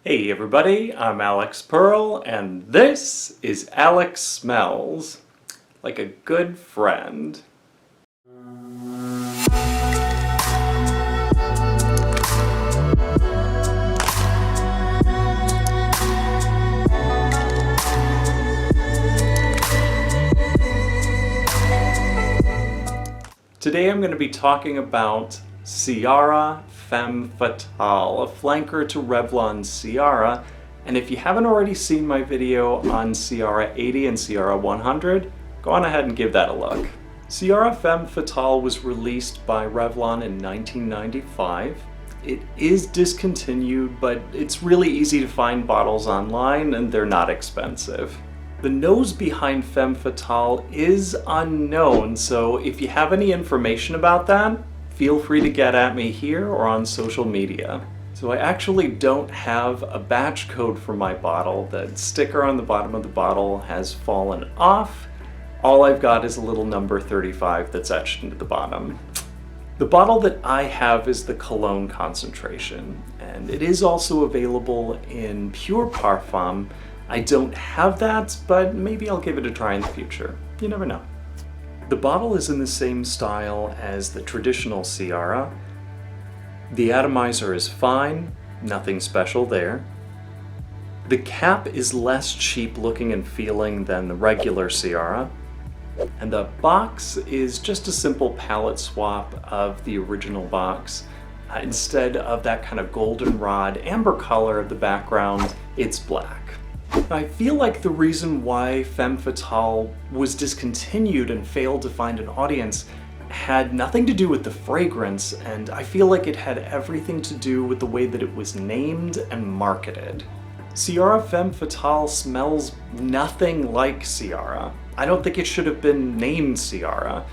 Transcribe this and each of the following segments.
Hey everybody, I'm Alex Pearl, and this is Alex Smells Like a Good Friend. Today I'm going to be talking about Ciara Femme Fatale, a flanker to Revlon's Ciara, and if you haven't already seen my video on Ciara 80 and Ciara 100, go on ahead and give that a look. Ciara Femme Fatale was released by Revlon in 1995. It is discontinued, but it's really easy to find bottles online and they're not expensive. The nose behind Femme Fatale is unknown, so if you have any information about that, feel free to get at me here or on social media. So I actually don't have a batch code for my bottle. The sticker on the bottom of the bottle has fallen off. All I've got is a little number 35 that's etched into the bottom. The bottle that I have is the cologne concentration, and it is also available in pure parfum. I don't have that, but maybe I'll give it a try in the future. You never know. The bottle is in the same style as the traditional Ciara. The atomizer is fine, nothing special there. The cap is less cheap looking and feeling than the regular Ciara. And the box is just a simple palette swap of the original box. Instead of that kind of goldenrod amber color of the background, it's black. I feel like the reason why Femme Fatale was discontinued and failed to find an audience had nothing to do with the fragrance, and I feel like it had everything to do with the way that it was named and marketed. Ciara Femme Fatale smells nothing like Ciara. I don't think it should have been named Ciara,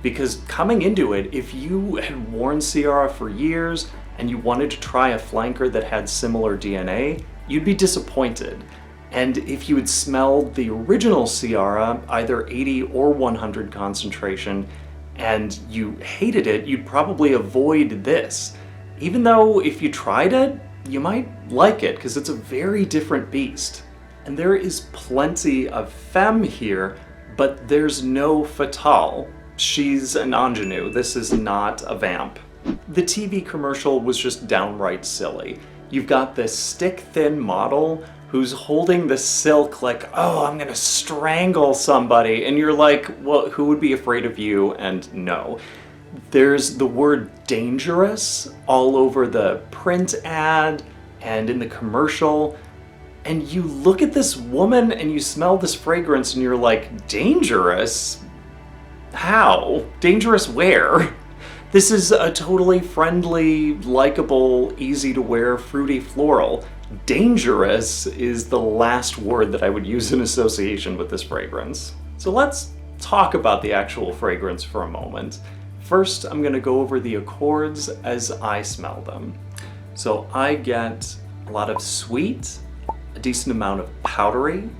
because coming into it, if you had worn Ciara for years and you wanted to try a flanker that had similar DNA, you'd be disappointed. And if you had smelled the original Ciara, either 80 or 100 concentration, and you hated it, you'd probably avoid this. Even though if you tried it, you might like it, because it's a very different beast. And there is plenty of femme here, but there's no fatale. She's an ingenue. This is not a vamp. The TV commercial was just downright silly. You've got this stick-thin model who's holding the silk like, oh, I'm gonna strangle somebody. And you're like, well, who would be afraid of you? And no. There's the word dangerous all over the print ad and in the commercial. And you look at this woman and you smell this fragrance and you're like, dangerous? How? Dangerous where? This is a totally friendly, likable, easy to wear, fruity floral. Dangerous is the last word that I would use in association with this fragrance. So let's talk about the actual fragrance for a moment. First, I'm gonna go over the accords as I smell them. So I get a lot of sweet, a decent amount of powdery.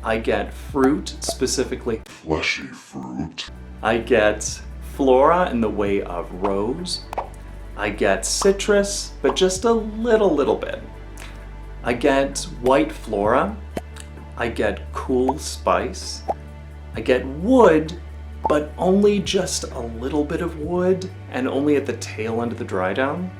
I get fruit, specifically fleshy fruit. I get flora in the way of rose. I get citrus, but just a little bit. I get white flora. I get cool spice. I get wood, but only just a little bit of wood, and only at the tail end of the dry down.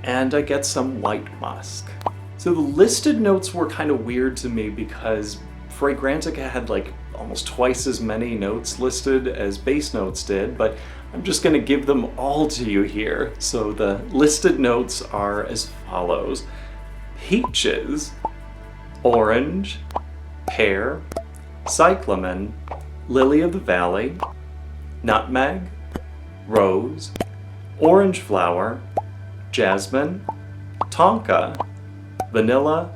And I get some white musk. So the listed notes were kind of weird to me because Fragrantica had like almost twice as many notes listed as base notes did, but I'm just gonna give them all to you here. So the listed notes are as follows: peaches, orange, pear, cyclamen, lily of the valley, nutmeg, rose, orange flower, jasmine, tonka, vanilla,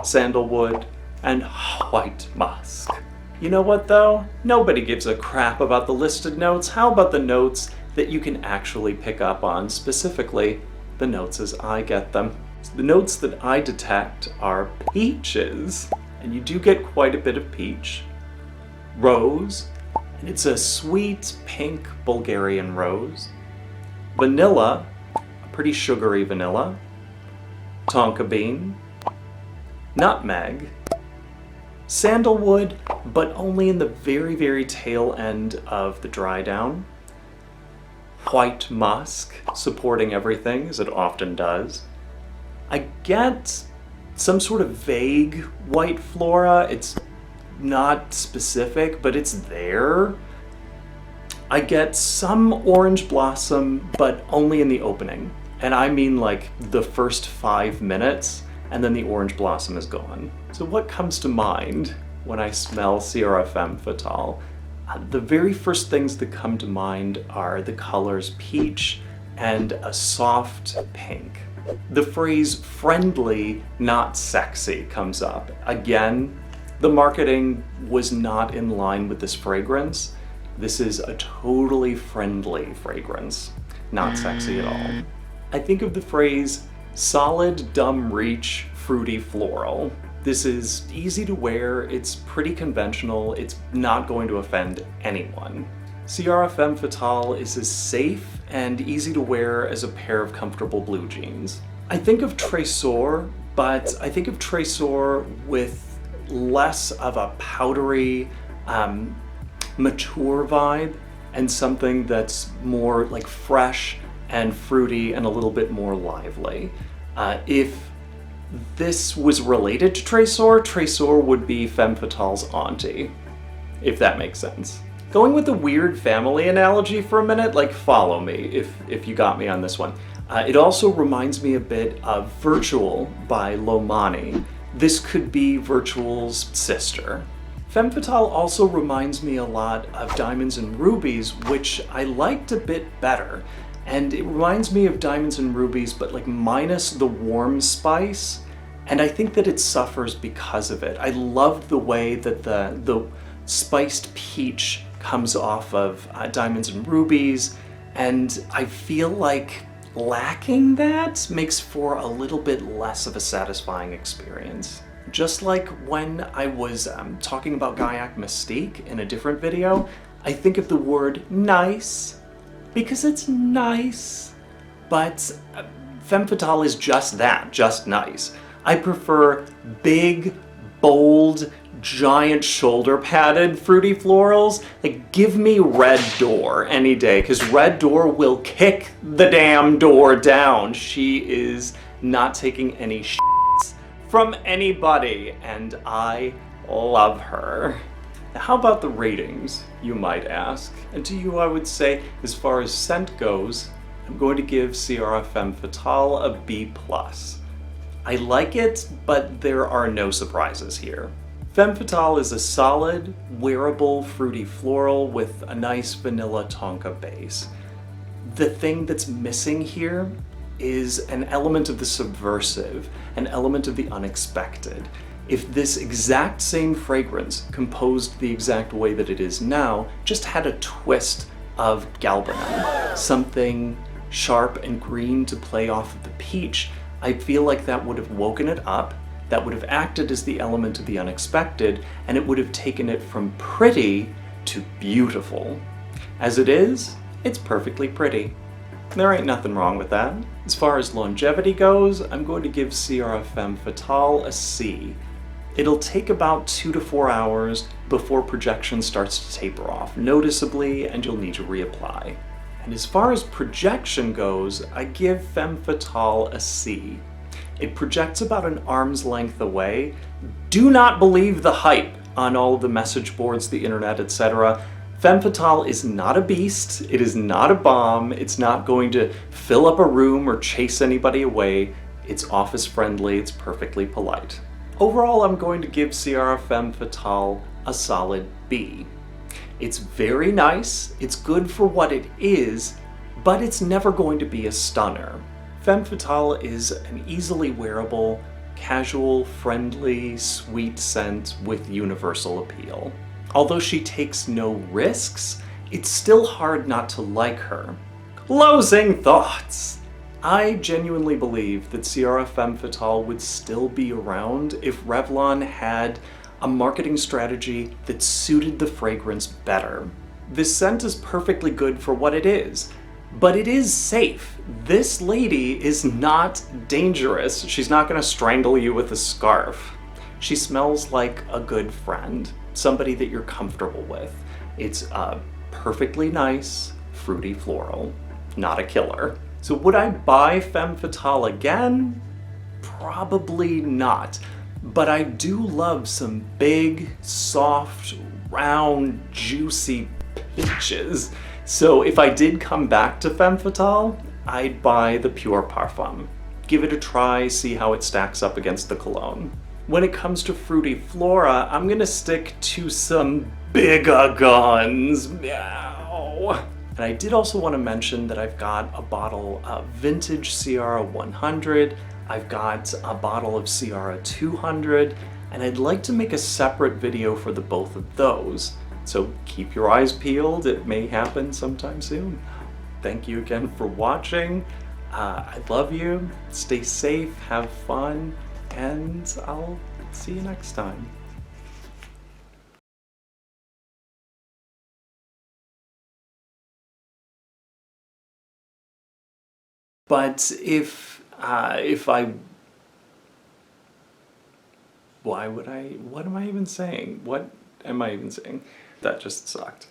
sandalwood, and white musk. You know what though? Nobody gives a crap about the listed notes. How about the notes that you can actually pick up on, specifically the notes as I get them? The notes that I detect are peaches, and you do get quite a bit of peach, rose, and it's a sweet pink Bulgarian rose, vanilla, a pretty sugary vanilla, tonka bean, nutmeg, sandalwood, but only in the very, very tail end of the dry down, white musk, supporting everything, as it often does. I get some sort of vague white flora. It's not specific, but it's there. I get some orange blossom, but only in the opening. And I mean like the first 5 minutes, and then the orange blossom is gone. So what comes to mind when I smell Ciara Femme Fatale? The very first things that come to mind are the colors peach and a soft pink. The phrase friendly, not sexy comes up. Again, the marketing was not in line with this fragrance. This is a totally friendly fragrance, not sexy at all. I think of the phrase solid, dumb reach, fruity floral. This is easy to wear, it's pretty conventional, it's not going to offend anyone. Ciara Femme Fatale is as safe and easy to wear as a pair of comfortable blue jeans. I think of Tresor, but I think of Tresor with less of a powdery, mature vibe, and something that's more like fresh and fruity and a little bit more lively. If this was related to Tresor, Tresor would be Femme Fatale's auntie, if that makes sense. Going with a weird family analogy for a minute, like follow me if you got me on this one. It also reminds me a bit of Virtual by Lomani. This could be Virtual's sister. Femme Fatale also reminds me a lot of Diamonds and Rubies, which I liked a bit better. And it reminds me of Diamonds and Rubies, but like minus the warm spice. And I think that it suffers because of it. I loved the way that the spiced peach comes off of Diamonds and Rubies, and I feel like lacking that makes for a little bit less of a satisfying experience. Just like when I was talking about Gaiac Mystique in a different video, I think of the word nice because it's nice, but Femme Fatale is just that, just nice. I prefer big, bold, giant shoulder padded fruity florals. Like, give me Red Door any day, because Red Door will kick the damn door down. She is not taking any shits from anybody, and I love her. How about the ratings, you might ask? And to you, I would say, as far as scent goes, I'm going to give Ciara Femme Fatale a B+. I like it, but there are no surprises here. Femme Fatale is a solid, wearable, fruity floral with a nice vanilla tonka base. The thing that's missing here is an element of the subversive, an element of the unexpected. If this exact same fragrance, composed the exact way that it is now, just had a twist of galbanum, something sharp and green to play off of the peach, I feel like that would have woken it up, that would have acted as the element of the unexpected, and it would have taken it from pretty to beautiful. As it is, it's perfectly pretty. There ain't nothing wrong with that. As far as longevity goes, I'm going to give Ciara Femme Fatale a C. It'll take about 2 to 4 hours before projection starts to taper off noticeably, and you'll need to reapply. And as far as projection goes, I give Femme Fatale a C. It projects about an arm's length away. Do not believe the hype on all of the message boards, the internet, etc. Femme Fatale is not a beast, it is not a bomb, it's not going to fill up a room or chase anybody away. It's office friendly, it's perfectly polite. Overall, I'm going to give Ciara Femme Fatale a solid B. It's very nice, it's good for what it is, but it's never going to be a stunner. Femme Fatale is an easily wearable, casual, friendly, sweet scent with universal appeal. Although she takes no risks, it's still hard not to like her. Closing thoughts! I genuinely believe that Ciara Femme Fatale would still be around if Revlon had a marketing strategy that suited the fragrance better. This scent is perfectly good for what it is, but it is safe. This lady is not dangerous. She's not gonna strangle you with a scarf. She smells like a good friend, somebody that you're comfortable with. It's perfectly nice, fruity floral, not a killer. So would I buy Femme Fatale again? Probably not. But I do love some big, soft, round, juicy peaches. So if I did come back to Femme Fatale, I'd buy the Pure Parfum. Give it a try, see how it stacks up against the cologne. When it comes to Fruity Flora, I'm gonna stick to some bigger guns. Meow. And I did also want to mention that I've got a bottle of vintage Ciara 100, I've got a bottle of Ciara 200, and I'd like to make a separate video for the both of those. So keep your eyes peeled, it may happen sometime soon. Thank you again for watching. I love you, stay safe, have fun, and I'll see you next time. But if I, why would I, what am I even saying? What am I even saying? That just sucked.